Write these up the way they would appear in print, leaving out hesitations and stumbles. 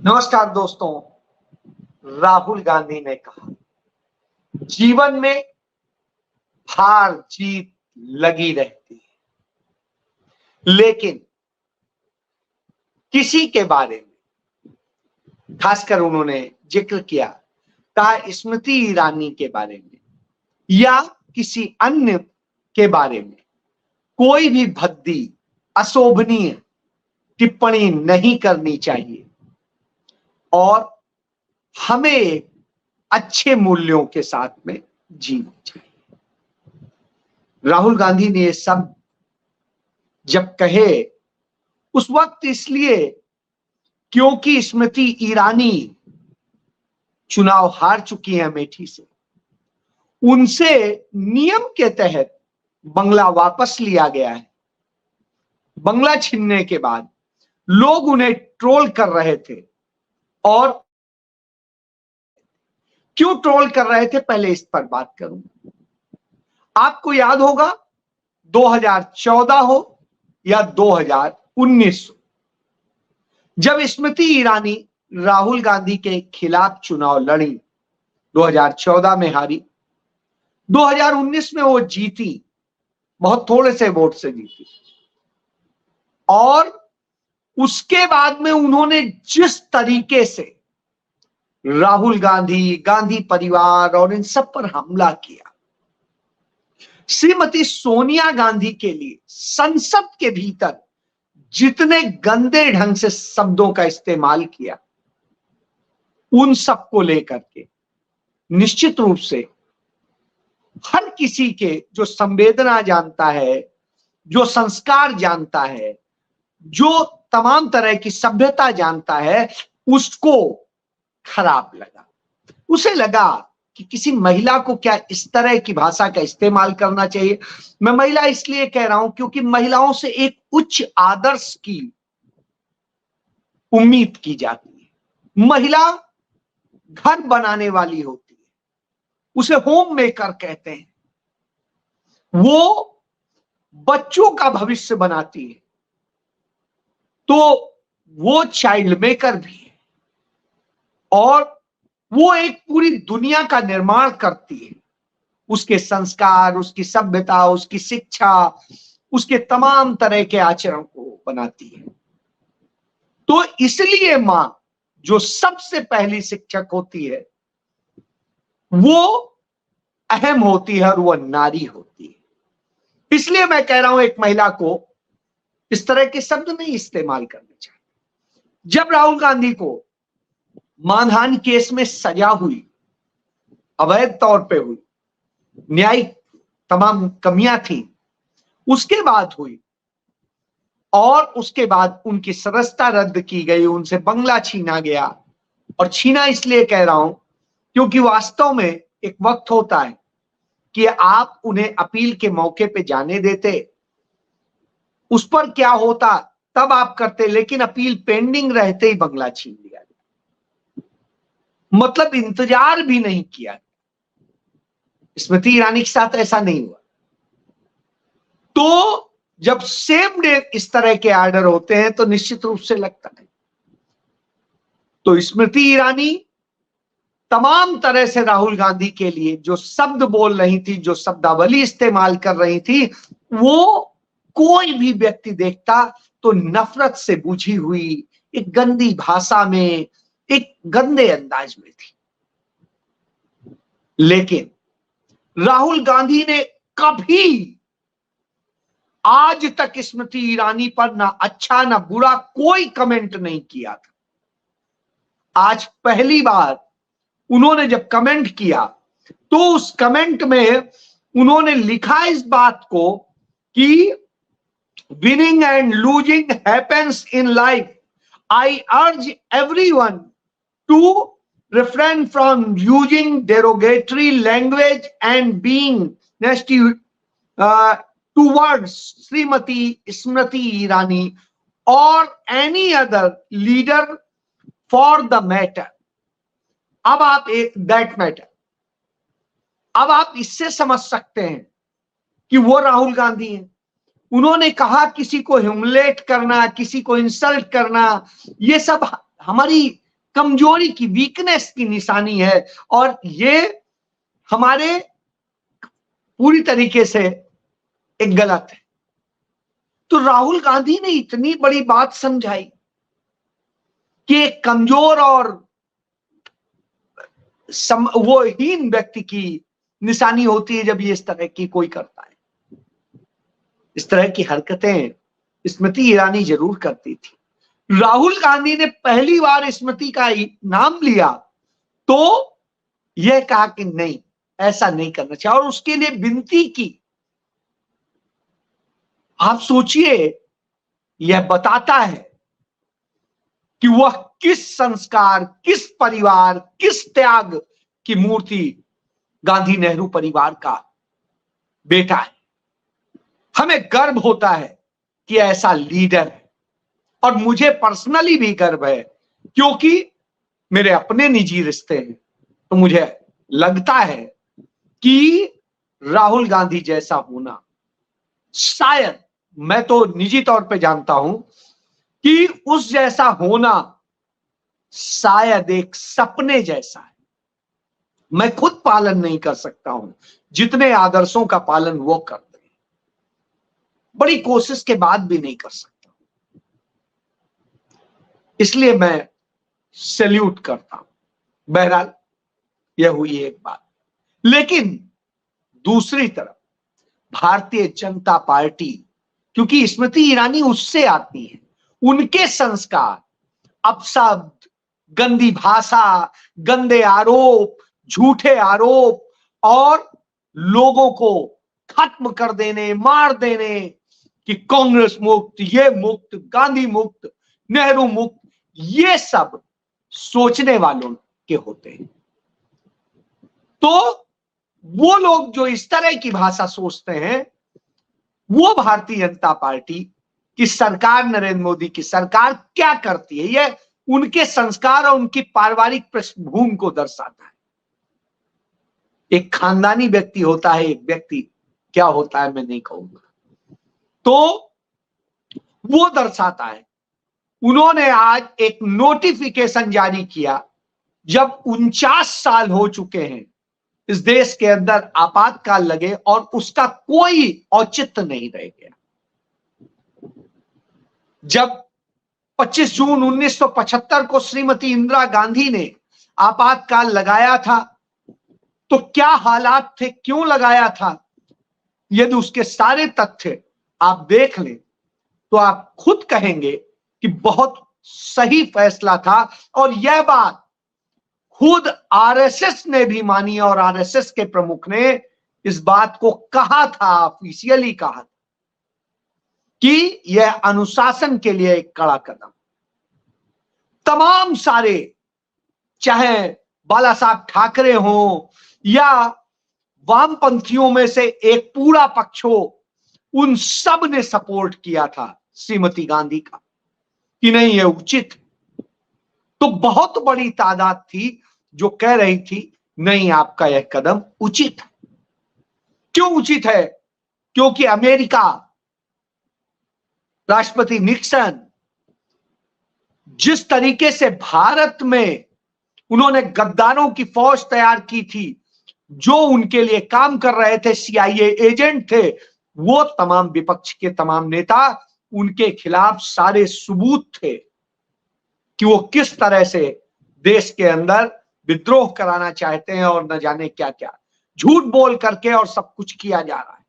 नमस्कार दोस्तों। राहुल गांधी ने कहा, जीवन में हार जीत लगी रहती है, लेकिन किसी के बारे में खासकर उन्होंने जिक्र किया, कहा स्मृति ईरानी के बारे में या किसी अन्य के बारे में कोई भी भद्दी अशोभनीय टिप्पणी नहीं करनी चाहिए और हमें अच्छे मूल्यों के साथ में जीना चाहिए। राहुल गांधी ने ये सब जब कहे उस वक्त इसलिए क्योंकि स्मृति ईरानी चुनाव हार चुकी है अमेठी से। उनसे नियम के तहत बंगला वापस लिया गया है। बंगला छीनने के बाद लोग उन्हें ट्रोल कर रहे थे और क्यों ट्रोल कर रहे थे पहले इस पर बात करूं। आपको याद होगा 2014 हो या 2019 हो, जब स्मृति ईरानी राहुल गांधी के खिलाफ चुनाव लड़ी, 2014 में हारी, 2019 में वो जीती, बहुत थोड़े से वोट से जीती। और उसके बाद में उन्होंने जिस तरीके से राहुल गांधी, गांधी परिवार और इन सब पर हमला किया, श्रीमती सोनिया गांधी के लिए संसद के भीतर जितने गंदे ढंग से शब्दों का इस्तेमाल किया, उन सबको लेकर के निश्चित रूप से हर किसी के जो संवेदना जानता है, जो संस्कार जानता है, जो तमाम तरह की सभ्यता जानता है, उसको खराब लगा। उसे लगा कि किसी महिला को क्या इस तरह की भाषा का इस्तेमाल करना चाहिए। मैं महिला इसलिए कह रहा हूं क्योंकि महिलाओं से एक उच्च आदर्श की उम्मीद की जाती है। महिला घर बनाने वाली होती है, उसे होम मेकर कहते हैं। वो बच्चों का भविष्य बनाती है, तो वो चाइल्ड मेकर भी है और वो एक पूरी दुनिया का निर्माण करती है। उसके संस्कार, उसकी सभ्यता, उसकी शिक्षा, उसके तमाम तरह के आचरण को बनाती है। तो इसलिए मां जो सबसे पहली शिक्षक होती है, वो अहम होती है और वो नारी होती है। इसलिए मैं कह रहा हूं एक महिला को इस तरह के शब्द नहीं इस्तेमाल करने चाहिए। जब राहुल गांधी को मानहानि केस में सजा हुई, अवैध तौर पे हुई, न्यायिक तमाम कमियां थी, उसके बाद हुई और उसके बाद उनकी सदस्यता रद्द की गई, उनसे बंगला छीना गया। और छीना इसलिए कह रहा हूं क्योंकि वास्तव में एक वक्त होता है कि आप उन्हें अपील के मौके पे जाने देते, उस पर क्या होता तब आप करते, लेकिन अपील पेंडिंग रहते ही बंगला छीन लिया गया। मतलब इंतजार भी नहीं किया। स्मृति ईरानी के साथ ऐसा नहीं हुआ। तो जब सेम डे इस तरह के आर्डर होते हैं तो निश्चित रूप से लगता है। तो स्मृति ईरानी तमाम तरह से राहुल गांधी के लिए जो शब्द बोल रही थी, जो शब्दावली इस्तेमाल कर रही थी, वो कोई भी व्यक्ति देखता तो नफरत से बुझी हुई एक गंदी भाषा में, एक गंदे अंदाज में थी। लेकिन राहुल गांधी ने कभी आज तक स्मृति ईरानी पर ना अच्छा ना बुरा कोई कमेंट नहीं किया था। आज पहली बार उन्होंने जब कमेंट किया तो उस कमेंट में उन्होंने लिखा इस बात को कि winning and losing happens in life, I urge everyone to refrain from using derogatory language and being nasty towards Srimati Smriti Irani or any other leader for the matter. अब आप that matter, अब आप इससे समझ सकते हैं कि वो राहुल गांधी हैं। उन्होंने कहा किसी को ह्यूमिलेट करना, किसी को इंसल्ट करना, ये सब हमारी कमजोरी की, वीकनेस की निशानी है, और ये हमारे पूरी तरीके से एक गलत है। तो राहुल गांधी ने इतनी बड़ी बात समझाई कि एक कमजोर और वो हीन व्यक्ति की निशानी होती है जब ये इस तरह की कोई करता है। इस तरह की हरकतें स्मृति ईरानी जरूर करती थी। राहुल गांधी ने पहली बार स्मृति का नाम लिया तो यह कहा कि नहीं, ऐसा नहीं करना चाहिए, और उसके लिए विनती की। आप सोचिए, यह बताता है कि वह किस संस्कार, किस परिवार, किस त्याग की मूर्ति गांधी नेहरू परिवार का बेटा है। हमें गर्व होता है कि ऐसा लीडर है, और मुझे पर्सनली भी गर्व है, क्योंकि मेरे अपने निजी रिश्ते हैं। तो मुझे लगता है कि राहुल गांधी जैसा होना, शायद, मैं तो निजी तौर पे जानता हूं कि उस जैसा होना शायद एक सपने जैसा है। मैं खुद पालन नहीं कर सकता हूं जितने आदर्शों का पालन वो करते हैं, बड़ी कोशिश के बाद भी नहीं कर सकता। इसलिए मैं सैल्यूट करता हूं। बहरहाल यह हुई एक बात। लेकिन दूसरी तरफ भारतीय जनता पार्टी, क्योंकि स्मृति ईरानी उससे आती है, उनके संस्कार, अपशब्द, गंदी भाषा, गंदे आरोप, झूठे आरोप, और लोगों को खत्म कर देने, मार देने कि कांग्रेस मुक्त, ये मुक्त, गांधी मुक्त, नेहरू मुक्त, ये सब सोचने वालों के होते हैं। तो वो लोग जो इस तरह की भाषा सोचते हैं, वो भारतीय जनता पार्टी की सरकार, नरेंद्र मोदी की सरकार क्या करती है, यह उनके संस्कार और उनकी पारिवारिक पृष्ठभूमि को दर्शाता है। एक खानदानी व्यक्ति होता है, एक व्यक्ति क्या होता है मैं नहीं कहूंगा, तो वो दर्शाता है। उन्होंने आज एक नोटिफिकेशन जारी किया, जब 49 साल हो चुके हैं इस देश के अंदर आपातकाल लगे और उसका कोई औचित्य नहीं रह गया। जब 25 जून 1975 को श्रीमती इंदिरा गांधी ने आपातकाल लगाया था, तो क्या हालात थे, क्यों लगाया था, यदि उसके सारे तथ्य आप देख लें तो आप खुद कहेंगे कि बहुत सही फैसला था। और यह बात खुद आरएसएस ने भी मानी, और आरएसएस के प्रमुख ने इस बात को कहा था, ऑफिशियली कहा था, कि यह अनुशासन के लिए एक कड़ा कदम। तमाम सारे, चाहे बाला साहब ठाकरे हो या वामपंथियों में से एक पूरा पक्ष हो, उन सब ने सपोर्ट किया था श्रीमती गांधी का कि नहीं ये उचित। तो बहुत बड़ी तादाद थी जो कह रही थी नहीं, आपका यह कदम उचित है। क्यों उचित है? क्योंकि अमेरिका, राष्ट्रपति निक्सन जिस तरीके से भारत में उन्होंने गद्दारों की फौज तैयार की थी, जो उनके लिए काम कर रहे थे, सीआईए एजेंट थे, वो तमाम विपक्ष के तमाम नेता, उनके खिलाफ सारे सबूत थे कि वो किस तरह से देश के अंदर विद्रोह कराना चाहते हैं और न जाने क्या क्या झूठ बोल करके और सब कुछ किया जा रहा है।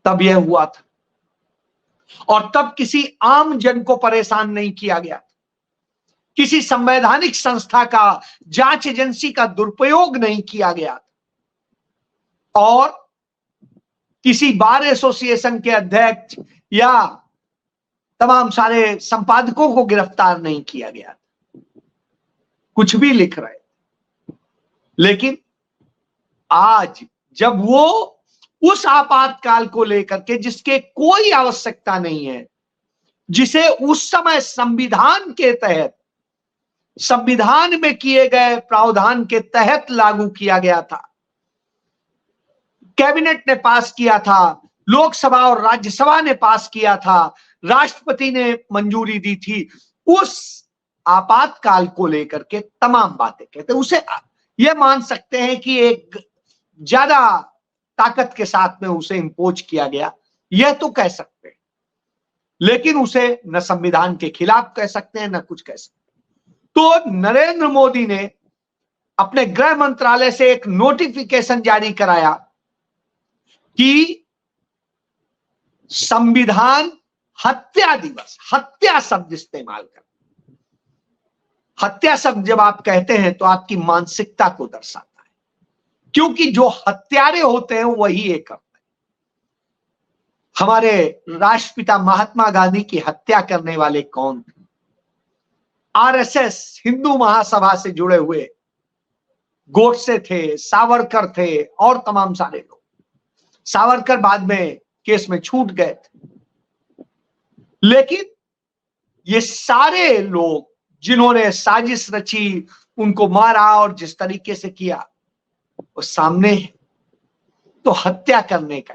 तब यह हुआ था, और तब किसी आम जन को परेशान नहीं किया गया, किसी संवैधानिक संस्था का, जांच एजेंसी का दुरुपयोग नहीं किया गया, और किसी बार एसोसिएशन के अध्यक्ष या तमाम सारे संपादकों को गिरफ्तार नहीं किया गया। कुछ भी लिख रहे। लेकिन आज जब वो उस आपातकाल को लेकर के, जिसके कोई आवश्यकता नहीं है, जिसे उस समय संविधान के तहत, संविधान में किए गए प्रावधान के तहत लागू किया गया था, कैबिनेट ने पास किया था, लोकसभा और राज्यसभा ने पास किया था, राष्ट्रपति ने मंजूरी दी थी, उस आपातकाल को लेकर के तमाम बातें कहते हैं। उसे यह मान सकते हैं कि एक ज्यादा ताकत के साथ में उसे इंपोज किया गया, यह तो कह सकते हैं, लेकिन उसे न संविधान के खिलाफ कह सकते हैं न कुछ कह सकते हैं। तो नरेंद्र मोदी ने अपने गृह मंत्रालय से एक नोटिफिकेशन जारी कराया कि संविधान हत्या दिवस, हत्या शब्द इस्तेमाल कर, हत्या शब्द जब आप कहते हैं तो आपकी मानसिकता को दर्शाता है, क्योंकि जो हत्यारे होते हैं वही ये करते हैं। हमारे राष्ट्रपिता महात्मा गांधी की हत्या करने वाले कौन थे? आरएसएस, हिंदू महासभा से जुड़े हुए गोडसे थे, सावरकर थे और तमाम सारे लोग। सावरकर बाद में केस में छूट गए थे, लेकिन ये सारे लोग जिन्होंने साजिश रची, उनको मारा और जिस तरीके से किया वो सामने है। तो हत्या करने का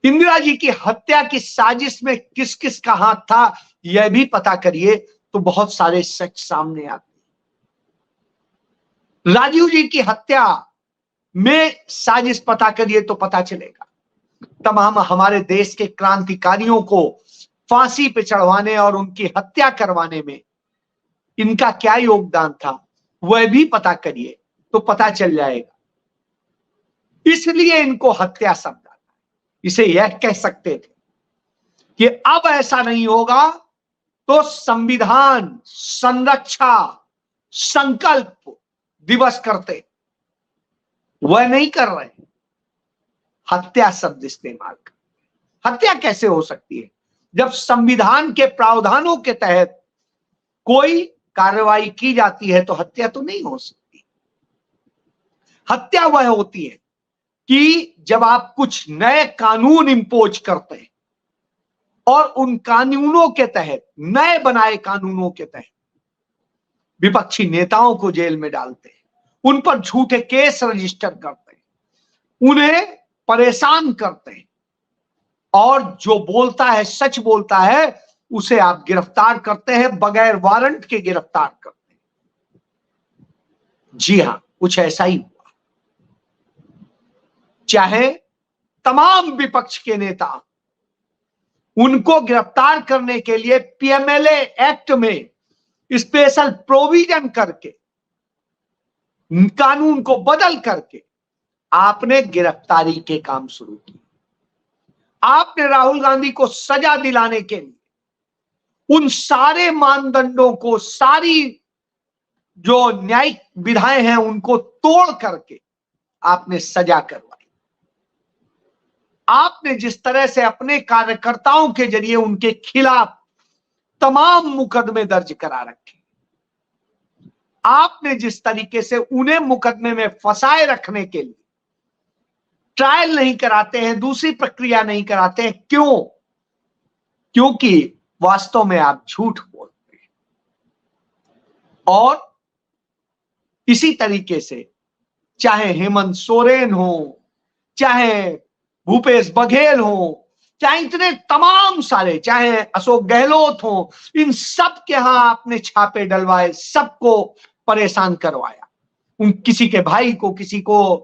इंदिरा जी की हत्या की साजिश में किस किस का हाथ था यह भी पता करिए तो बहुत सारे सच सामने आते। राजीव जी की हत्या में साजिश पता करिए तो पता चलेगा। तमाम हमारे देश के क्रांतिकारियों को फांसी पे चढ़वाने और उनकी हत्या करवाने में इनका क्या योगदान था वह भी पता करिए तो पता चल जाएगा। इसलिए इनको हत्या शब्द आता है। इसे यह कह सकते थे कि अब ऐसा नहीं होगा तो संविधान संरक्षा संकल्प दिवस करते, वह नहीं कर रहे, हत्या शब्द इस्तेमाल कर। हत्या कैसे हो सकती है जब संविधान के प्रावधानों के तहत कोई कार्रवाई की जाती है तो हत्या तो नहीं हो सकती। हत्या वह होती है कि जब आप कुछ नए कानून इंपोज करते हैं और उन कानूनों के तहत, नए बनाए कानूनों के तहत विपक्षी नेताओं को जेल में डालते हैं, उन पर झूठे केस रजिस्टर करते हैं, उन्हें परेशान करते हैं और जो बोलता है सच बोलता है उसे आप गिरफ्तार करते हैं, बगैर वारंट के गिरफ्तार करते हैं। जी हां, कुछ ऐसा ही हुआ। चाहे तमाम विपक्ष के नेता, उनको गिरफ्तार करने के लिए पीएमएलए एक्ट में स्पेशल प्रोविजन करके, कानून को बदल करके आपने गिरफ्तारी के काम शुरू किए। आपने राहुल गांधी को सजा दिलाने के लिए उन सारे मानदंडों को, सारी जो न्यायिक विधाएं हैं उनको तोड़ करके आपने सजा करवाई। आपने जिस तरह से अपने कार्यकर्ताओं के जरिए उनके खिलाफ तमाम मुकदमे दर्ज करा रखे, आपने जिस तरीके से उन्हें मुकदमे में फंसाए रखने के लिए ट्रायल नहीं कराते हैं, दूसरी प्रक्रिया नहीं कराते हैं, क्यों? क्योंकि वास्तव में आप झूठ बोलते हैं। और इसी तरीके से चाहे हेमंत सोरेन हो, चाहे भूपेश बघेल हो, चाहे इतने तमाम सारे, चाहे अशोक गहलोत हो, इन सब के यहां आपने छापे डलवाए, सबको परेशान करवाया। उन किसी के भाई को, किसी को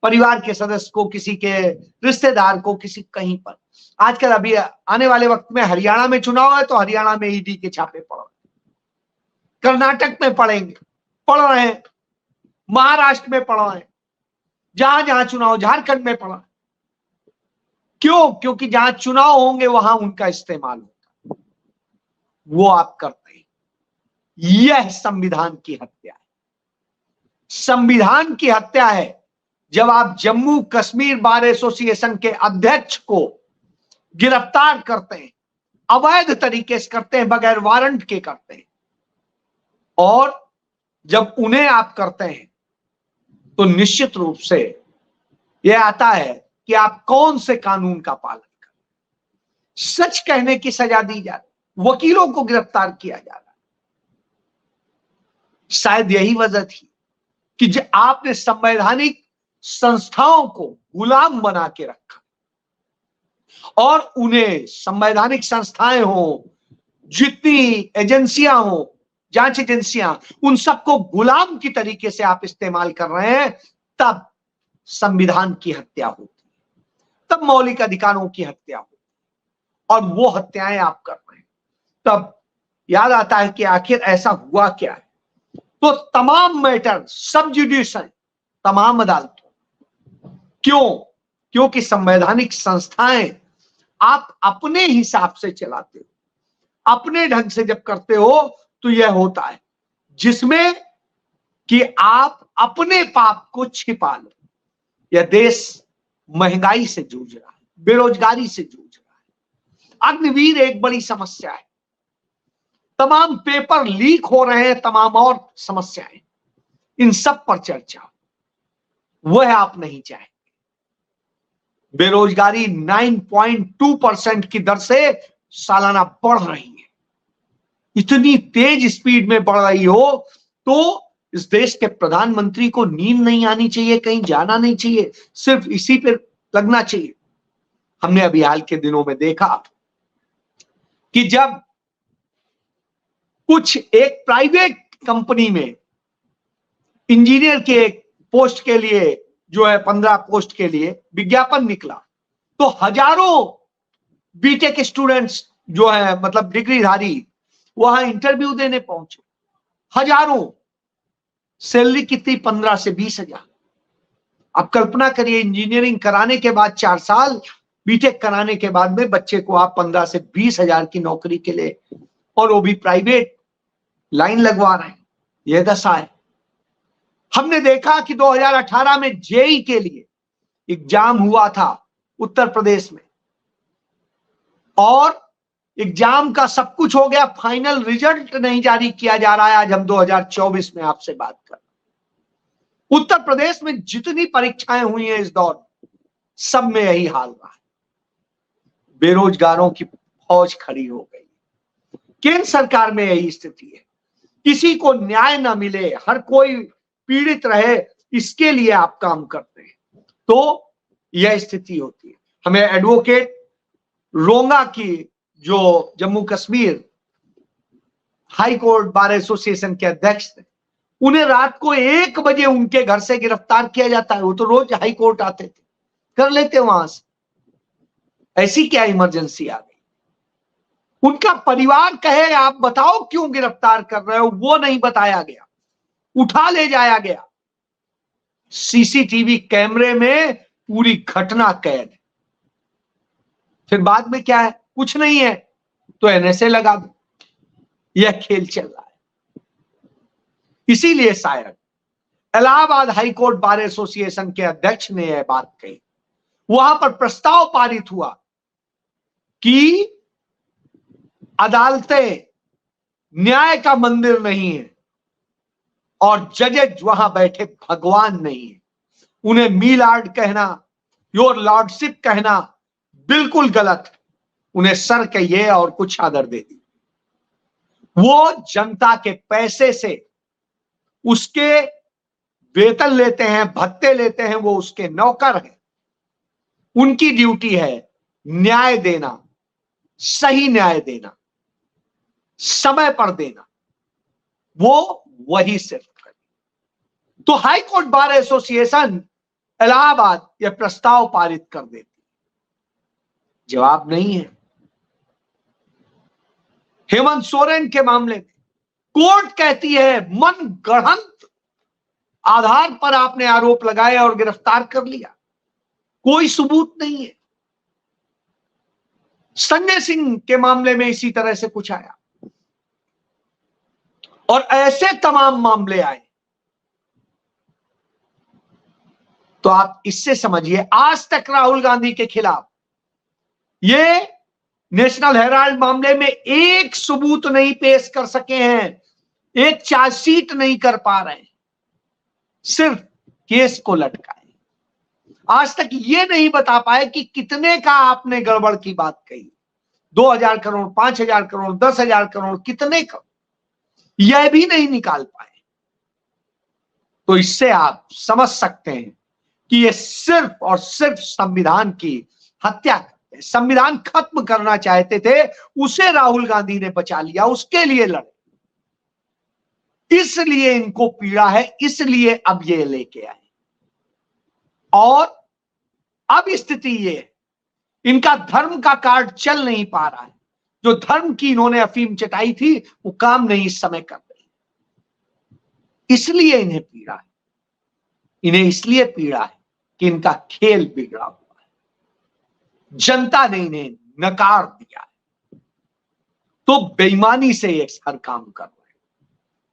परिवार के सदस्य को, किसी के रिश्तेदार को, किसी कहीं पर। आजकल अभी आने वाले वक्त में हरियाणा में चुनाव है तो हरियाणा में ईडी के छापे पड़ रहे, कर्नाटक में पड़ेंगे, पड़ रहे हैं, महाराष्ट्र में पड़ रहे हैं, जहां जहां चुनाव, झारखंड में पड़ा। क्यों? क्योंकि जहां चुनाव होंगे वहां उनका इस्तेमाल होगा, वो आप करते हैं। यह संविधान की हत्या है। संविधान की हत्या है जब आप जम्मू कश्मीर बार एसोसिएशन के अध्यक्ष को गिरफ्तार करते हैं, अवैध तरीके से करते हैं, बगैर वारंट के करते हैं। और जब उन्हें आप करते हैं तो निश्चित रूप से यह आता है कि आप कौन से कानून का पालन करें। सच कहने की सजा दी जा रही, वकीलों को गिरफ्तार किया जा रहा है। शायद यही वजह थी कि आपने संवैधानिक संस्थाओं को गुलाम बना के रखा और उन्हें, संवैधानिक संस्थाएं हो, जितनी एजेंसियां हो, जांच एजेंसियां, उन सबको गुलाम की तरीके से आप इस्तेमाल कर रहे हैं, तब संविधान की हत्या होती, तब मौलिक अधिकारों की हत्या होती, और वो हत्याएं आप कर रहे हैं। तब याद आता है कि आखिर ऐसा हुआ क्या है। तो तमाम मैटर सब जुडिस हैं, तमाम अदालतों। क्यों? क्योंकि संवैधानिक संस्थाएं आप अपने हिसाब से चलाते हो, अपने ढंग से जब करते हो तो यह होता है, जिसमें कि आप अपने पाप को छिपा लो। यह देश महंगाई से जूझ रहा है, बेरोजगारी से जूझ रहा है, अग्निवीर एक बड़ी समस्या है, तमाम पेपर लीक हो रहे हैं, तमाम और समस्याएं, इन सब पर चर्चा वह आप नहीं चाहेंगे। बेरोजगारी 9.2% की दर से सालाना बढ़ रही है। इतनी तेज स्पीड में बढ़ रही हो तो इस देश के प्रधानमंत्री को नींद नहीं आनी चाहिए, कहीं जाना नहीं चाहिए, सिर्फ इसी पे लगना चाहिए। हमने अभी हाल के दिनों में देखा कि जब कुछ एक प्राइवेट कंपनी में इंजीनियर के एक पोस्ट के लिए, जो है 15 पोस्ट के लिए विज्ञापन निकला, तो हजारों बीटेक स्टूडेंट्स जो है, मतलब डिग्रीधारी, वहां इंटरव्यू देने पहुंचे। हजारों, सैलरी कितनी? 15 से 20 हजार। आप कल्पना करिए, इंजीनियरिंग कराने के बाद 4 साल, बीटेक कराने के बाद में बच्चे को आप 15 से 20 हजार की नौकरी के लिए, और वो भी प्राइवेट, लाइन लगवा रहे हैं। यह दशा है। हमने देखा कि 2018 में जेई के लिए एग्जाम हुआ था उत्तर प्रदेश में, और एग्जाम का सब कुछ हो गया, फाइनल रिजल्ट नहीं जारी किया जा रहा है। आज हम 2024 में आपसे बात कर, उत्तर प्रदेश में जितनी परीक्षाएं हुई हैं इस दौर, सब में यही हाल रहा है। बेरोजगारों की फौज खड़ी हो गई। केंद्र सरकार में यही स्थिति है, किसी को न्याय ना मिले, हर कोई पीड़ित रहे, इसके लिए आप काम करते हैं, तो यह स्थिति होती है। हमें एडवोकेट रोंगा की, जो Jammu Kashmir high court bar association के अध्यक्ष थे, उन्हें रात को 1 बजे उनके घर से गिरफ्तार किया जाता है। वो तो रोज हाई कोर्ट आते थे, कर लेते वहां से। ऐसी क्या इमरजेंसी आ गई? उनका परिवार कहे आप बताओ क्यों गिरफ्तार कर रहे हो, वो नहीं बताया गया, उठा ले जाया गया। सीसीटीवी कैमरे में पूरी घटना कैद है। फिर बाद में क्या है? कुछ नहीं है तो एनएसए लगा दो। यह खेल चल रहा है। इसीलिए शायद इलाहाबाद हाईकोर्ट बार एसोसिएशन के अध्यक्ष ने यह बात कही, वहां पर प्रस्ताव पारित हुआ कि अदालतें न्याय का मंदिर नहीं है और जजेज वहां बैठे भगवान नहीं है। उन्हें मी लॉर्ड कहना, योर लॉर्डशिप कहना बिल्कुल गलत है। उन्हें सर कहिए और कुछ आदर दे दी। वो जनता के पैसे से उसके वेतन लेते हैं, भत्ते लेते हैं, वो उसके नौकर हैं। उनकी ड्यूटी है न्याय देना, सही न्याय देना, समय पर देना, वो वही सिर्फ करे। तो high court bar association Allahabad यह प्रस्ताव पारित कर देती, जवाब नहीं है। हेमंत सोरेन के मामले में कोर्ट कहती है मन गढ़ंत आधार पर आपने आरोप लगाए और गिरफ्तार कर लिया, कोई सबूत नहीं है। संजय सिंह के मामले में इसी तरह से कुछ आया, और ऐसे तमाम मामले आए। तो आप इससे समझिए, आज तक राहुल गांधी के खिलाफ ये नेशनल हेराल्ड मामले में एक सबूत नहीं पेश कर सके हैं, एक चार्जशीट नहीं कर पा रहे हैं, सिर्फ केस को लटकाए। आज तक ये नहीं बता पाए कि कितने का आपने गड़बड़ की बात कही, 2000 करोड़, 5000 करोड़, 10,000 करोड़, कितने का, यह भी नहीं निकाल पाए। तो इससे आप समझ सकते हैं कि ये सिर्फ और सिर्फ संविधान की हत्या करते हैं। हैं, संविधान खत्म करना चाहते थे, उसे राहुल गांधी ने बचा लिया, उसके लिए लड़े, इसलिए इनको पीड़ा है, इसलिए अब ये लेके आए। और अब स्थिति ये है, इनका धर्म का कार्ड चल नहीं पा रहा है, जो धर्म की इन्होंने अफीम चटाई थी वो काम नहीं इस समय कर रही, इसलिए इन्हें पीड़ा है। इन्हें इसलिए पीड़ा है कि इनका खेल बिगड़ा हुआ है, जनता ने इन्हें नकार दिया है, तो बेईमानी से ये हर काम कर रहे हैं,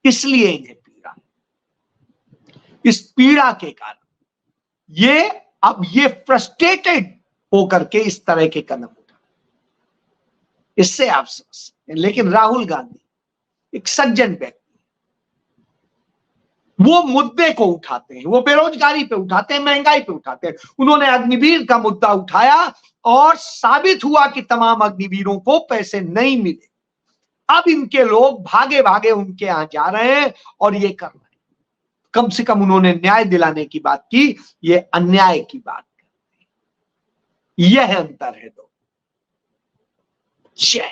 इसलिए इन्हें पीड़ा है। इस पीड़ा के कारण ये अब ये फ्रस्ट्रेटेड होकर के इस तरह के कदम उठा, इससे आप समझ सकते हैं। लेकिन राहुल गांधी एक सज्जन व्यक्ति, वो मुद्दे को उठाते हैं, वो बेरोजगारी पे उठाते हैं, महंगाई पे उठाते हैं। उन्होंने अग्निवीर का मुद्दा उठाया और साबित हुआ कि तमाम अग्निवीरों को पैसे नहीं मिले। अब इनके लोग भागे भागे उनके यहां जा रहे हैं और ये कर रहे हैं। कम से कम उन्होंने न्याय दिलाने की बात की, ये अन्याय की बात करते हैं। यह अंतर है। दो जय